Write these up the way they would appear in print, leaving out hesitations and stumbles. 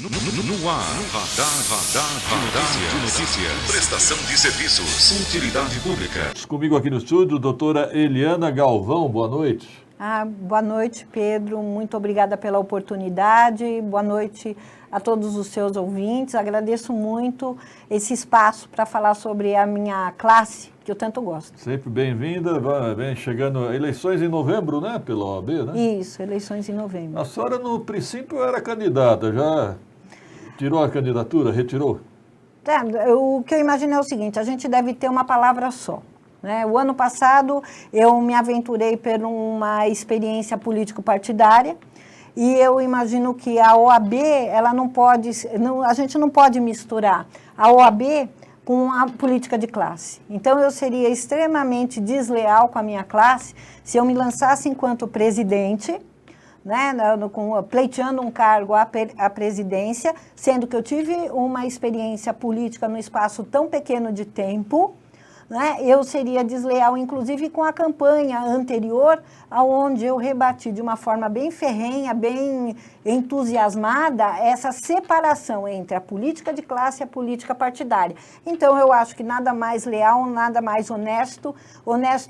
No ar, radar de notícias. Prestação de serviços. Utilidade pública. Comigo aqui no estúdio, doutora Eliana Galvão. Boa noite. Boa noite, Pedro. Muito obrigada pela oportunidade. Boa noite a todos os seus ouvintes. Agradeço muito esse espaço para falar sobre a minha classe, que eu tanto gosto. Sempre bem-vinda. Vem chegando eleições em novembro, né? Pela OAB, né? Isso, eleições em novembro. A senhora, no princípio, era candidata. Já tirou a candidatura? Retirou? O que eu imagino é o seguinte, a gente deve ter uma palavra só. Né? O ano passado, eu me aventurei por uma experiência político-partidária e eu imagino que a OAB, a gente não pode misturar a OAB com a política de classe. Então, eu seria extremamente desleal com a minha classe se eu me lançasse enquanto presidente, né, pleiteando um cargo à presidência, sendo que eu tive uma experiência política no espaço tão pequeno de tempo, né, eu seria desleal, inclusive, com a campanha anterior, onde eu rebati de uma forma bem ferrenha, bem entusiasmada, essa separação entre a política de classe e a política partidária. Então, eu acho que nada mais leal, nada mais honesto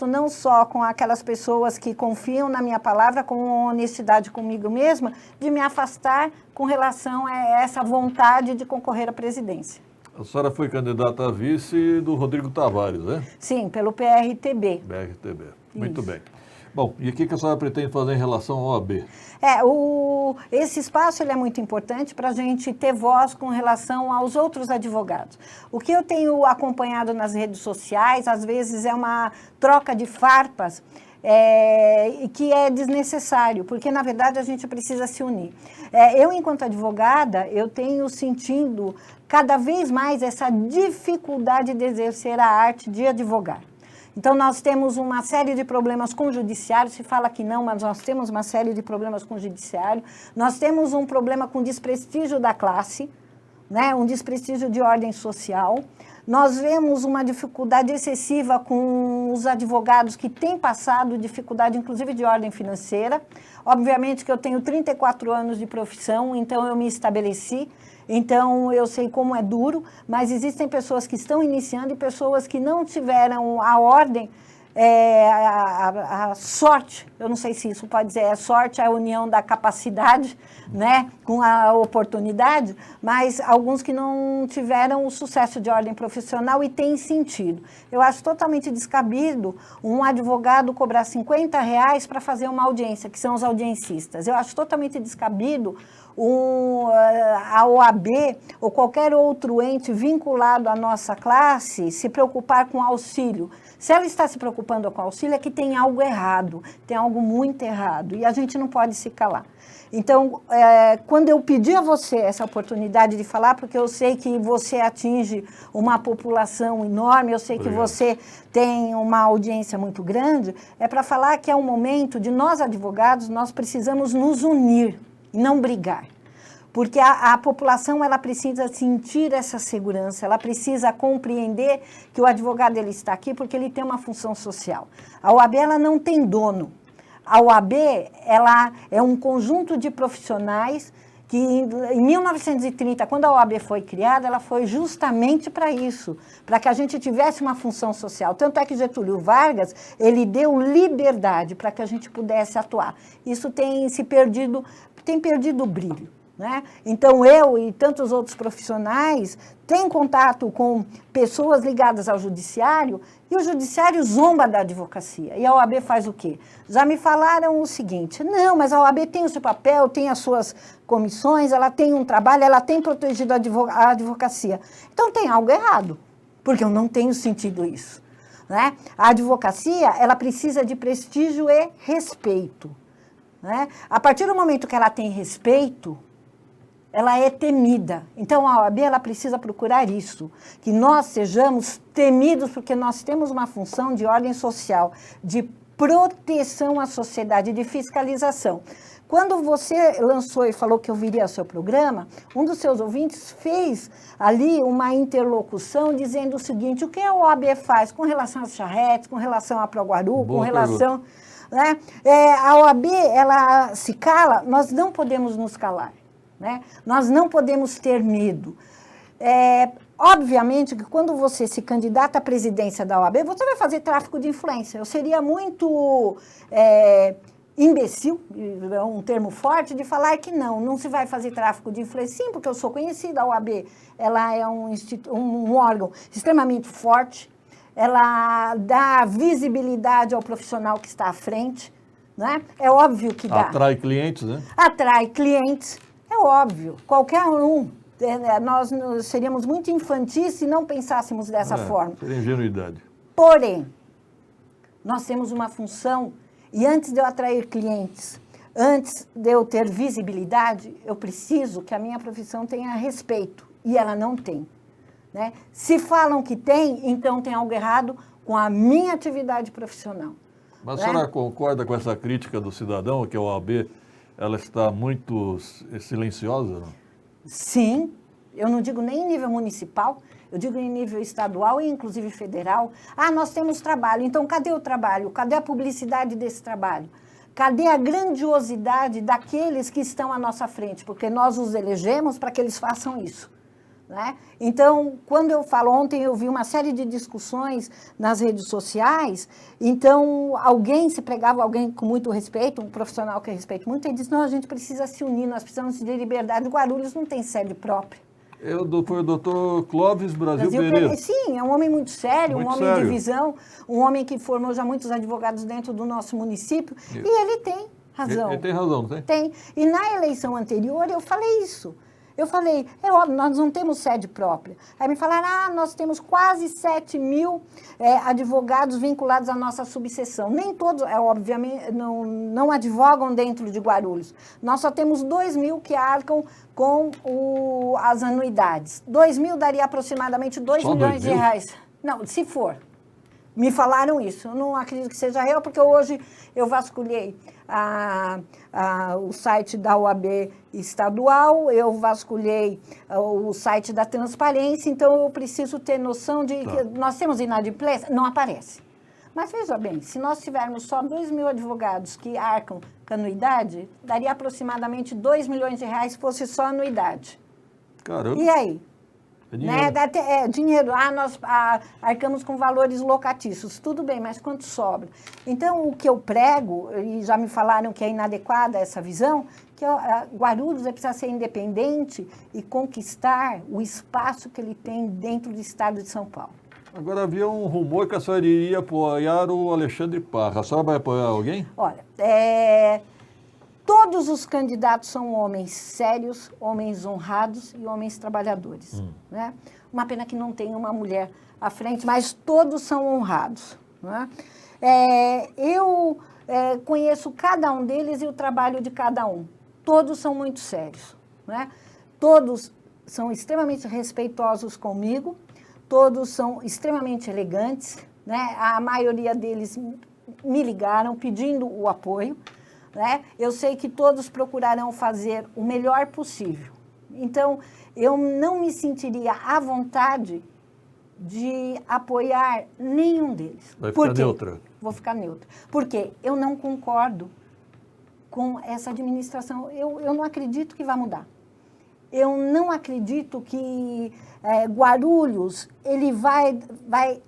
não só com aquelas pessoas que confiam na minha palavra, com honestidade comigo mesma, de me afastar com relação a essa vontade de concorrer à presidência. A senhora foi candidata a vice do Rodrigo Tavares, né? Sim, pelo PRTB. PRTB, muito bem. Bom, e o que a senhora pretende fazer em relação ao OAB? Esse espaço ele é muito importante para a gente ter voz com relação aos outros advogados. O que eu tenho acompanhado nas redes sociais, às vezes é uma troca de farpas, que é desnecessário, porque, na verdade, a gente precisa se unir. Eu, enquanto advogada, eu tenho sentido cada vez mais essa dificuldade de exercer a arte de advogar. Então, nós temos uma série de problemas com o judiciário, se fala que não, mas nós temos uma série de problemas com o judiciário. Nós temos um problema com desprestígio da classe, né, um desprestígio de ordem social. Nós vemos uma dificuldade excessiva com os advogados que têm passado dificuldade, inclusive de ordem financeira. Obviamente que eu tenho 34 anos de profissão, então eu me estabeleci, então eu sei como é duro, mas existem pessoas que estão iniciando e pessoas que não tiveram a ordem, a sorte, eu não sei se isso pode dizer, é sorte, a união da capacidade, né, com a oportunidade, mas alguns que não tiveram o sucesso de ordem profissional e têm sentido. Eu acho totalmente descabido um advogado cobrar R$50 para fazer uma audiência, que são os audiencistas. Eu acho totalmente descabido a OAB ou qualquer outro ente vinculado à nossa classe se preocupar com auxílio. Se ela está se preocupando com auxílio, é que tem algo errado, tem algo muito errado, e a gente não pode se calar. Então, quando eu pedi a você essa oportunidade de falar, porque eu sei que você atinge uma população enorme, eu sei que você tem uma audiência muito grande, é para falar que é um momento de nós, advogados, nós precisamos nos unir, não brigar. Porque a população ela precisa sentir essa segurança, ela precisa compreender que o advogado ele está aqui porque ele tem uma função social. A OAB ela não tem dono. A OAB ela é um conjunto de profissionais que em 1930, quando a OAB foi criada, ela foi justamente para isso, para que a gente tivesse uma função social. Tanto é que Getúlio Vargas, ele deu liberdade para que a gente pudesse atuar. Isso tem perdido o brilho. Né? Então, eu e tantos outros profissionais têm contato com pessoas ligadas ao judiciário e o judiciário zomba da advocacia. E a OAB faz o quê? Já me falaram o seguinte, não, mas a OAB tem o seu papel, tem as suas comissões, ela tem um trabalho, ela tem protegido a advocacia. Então, tem algo errado, porque eu não tenho sentido isso. Né? A advocacia, ela precisa de prestígio e respeito. Né? A partir do momento que ela tem respeito, ela é temida. Então, a OAB ela precisa procurar isso, que nós sejamos temidos, porque nós temos uma função de ordem social, de proteção à sociedade, de fiscalização. Quando você lançou e falou que eu viria ao seu programa, um dos seus ouvintes fez ali uma interlocução dizendo o seguinte, o que a OAB faz com relação às charretes, com relação à Proguaru, com relação... Né? A OAB, ela se cala, nós não podemos nos calar. né? Nós não podemos ter medo. Obviamente que quando você se candidata à presidência da OAB, você vai fazer tráfico de influência. Eu seria muito imbecil, é um termo forte, de falar que não se vai fazer tráfico de influência. Sim, porque eu sou conhecida, a OAB, ela é um órgão extremamente forte, ela dá visibilidade ao profissional que está à frente, né? É óbvio que dá. Atrai clientes, né? Atrai clientes, é óbvio, qualquer um. Nós seríamos muito infantis se não pensássemos dessa forma. Seria ingenuidade. Porém, nós temos uma função, e antes de eu atrair clientes, antes de eu ter visibilidade, eu preciso que a minha profissão tenha respeito, e ela não tem, né? Se falam que tem, então tem algo errado com a minha atividade profissional. Mas a senhora concorda com essa crítica do cidadão, que a OAB ela está muito silenciosa, não? Sim, eu não digo nem em nível municipal, eu digo em nível estadual e inclusive federal. Nós temos trabalho, então cadê o trabalho? Cadê a publicidade desse trabalho? Cadê a grandiosidade daqueles que estão à nossa frente? Porque nós os elegemos para que eles façam isso, né? Então, quando eu falo, ontem eu vi uma série de discussões nas redes sociais, então alguém com muito respeito, um profissional que eu respeito muito, ele disse, não, a gente precisa se unir, nós precisamos de liberdade. Guarulhos não tem sede própria. Foi o doutor Clóvis Brasil Pereira. Sim, é um homem muito sério, Muito um homem sério. de visão, um homem que formou já muitos advogados dentro do nosso município, e ele tem razão. Ele tem razão, não tem? Tem. E na eleição anterior eu falei isso. Eu falei, é óbvio, nós não temos sede própria. Aí me falaram, nós temos quase 7 mil advogados vinculados à nossa subseção. Nem todos, obviamente, não advogam dentro de Guarulhos. Nós só temos 2 mil que arcam com as anuidades. 2 mil daria aproximadamente 2 milhões de reais. Não, se for. Me falaram isso. Eu não acredito que seja real, porque hoje eu vasculhei o site da OAB estadual, eu vasculhei o site da Transparência, então eu preciso ter noção de que nós temos inadimplência, não aparece. Mas veja bem, se nós tivermos só 2 mil advogados que arcam com anuidade, daria aproximadamente 2 milhões de reais se fosse só anuidade. Caramba. E aí? É dinheiro. Dinheiro. Nós arcamos com valores locatícios. Tudo bem, mas quanto sobra? Então, o que eu prego, e já me falaram que é inadequada essa visão, que Guarulhos precisa ser independente e conquistar o espaço que ele tem dentro do estado de São Paulo. Agora, havia um rumor que a senhora iria apoiar o Alexandre Parra. A senhora vai apoiar alguém? Olha, todos os candidatos são homens sérios, homens honrados e homens trabalhadores, né? Uma pena que não tem uma mulher à frente, mas todos são honrados, né? Eu conheço cada um deles e o trabalho de cada um. Todos são muito sérios, né? Todos são extremamente respeitosos comigo, todos são extremamente elegantes, né? A maioria deles me ligaram pedindo o apoio, né? Eu sei que todos procurarão fazer o melhor possível. Então, eu não me sentiria à vontade de apoiar nenhum deles. Vai ficar neutra? Vou ficar neutra. Porque eu não concordo com essa administração. Eu não acredito que vai mudar. Eu não acredito que Guarulhos ele vai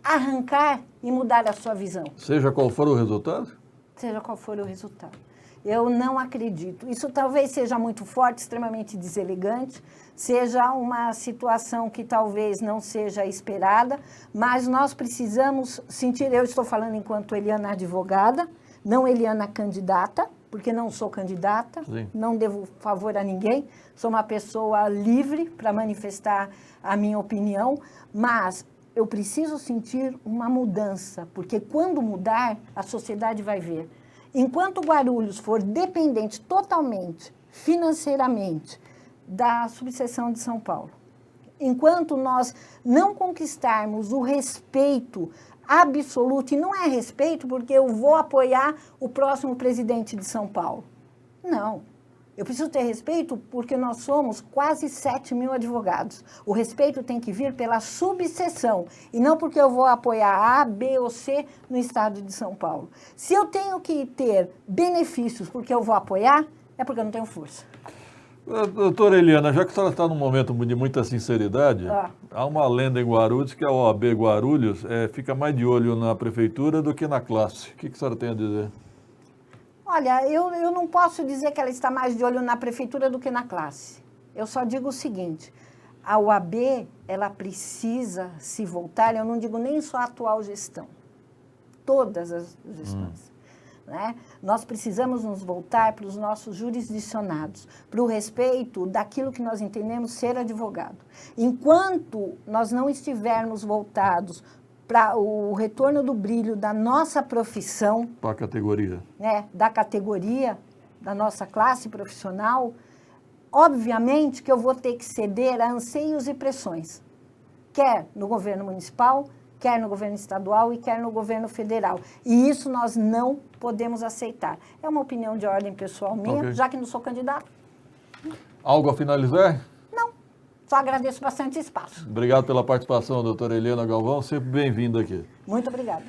arrancar e mudar a sua visão. Seja qual for o resultado? Seja qual for o resultado. Eu não acredito. Isso talvez seja muito forte, extremamente deselegante, seja uma situação que talvez não seja esperada, mas nós precisamos sentir, eu estou falando enquanto Eliana advogada, não Eliana candidata, porque não sou candidata, Sim. Não devo favor a ninguém, sou uma pessoa livre para manifestar a minha opinião, mas eu preciso sentir uma mudança, porque quando mudar, a sociedade vai ver. Enquanto Guarulhos for dependente totalmente, financeiramente, da subseção de São Paulo, enquanto nós não conquistarmos o respeito absoluto, e não é respeito porque eu vou apoiar o próximo presidente de São Paulo. Não. Eu preciso ter respeito porque nós somos quase 7 mil advogados. O respeito tem que vir pela subseção e não porque eu vou apoiar A, B ou C no estado de São Paulo. Se eu tenho que ter benefícios porque eu vou apoiar, é porque eu não tenho força. Doutora Eliana, já que a senhora está num momento de muita sinceridade, Ah. há uma lenda em Guarulhos que a OAB Guarulhos fica mais de olho na prefeitura do que na classe. O que a senhora tem a dizer? Olha, eu não posso dizer que ela está mais de olho na prefeitura do que na classe. Eu só digo o seguinte, a UAB, ela precisa se voltar, eu não digo nem só a atual gestão, todas as gestões. Né? Nós precisamos nos voltar para os nossos jurisdicionados, para o respeito daquilo que nós entendemos ser advogado. Enquanto nós não estivermos voltados para o retorno do brilho da nossa profissão, Para a categoria. né, da categoria, da nossa classe profissional, obviamente que eu vou ter que ceder a anseios e pressões, quer no governo municipal, quer no governo estadual e quer no governo federal. E isso nós não podemos aceitar. É uma opinião de ordem pessoal minha, Ok. já que não sou candidato. Algo a finalizar? Não, só agradeço bastante espaço. Obrigado pela participação, doutora Eliana Galvão. Sempre bem-vinda aqui. Muito obrigada.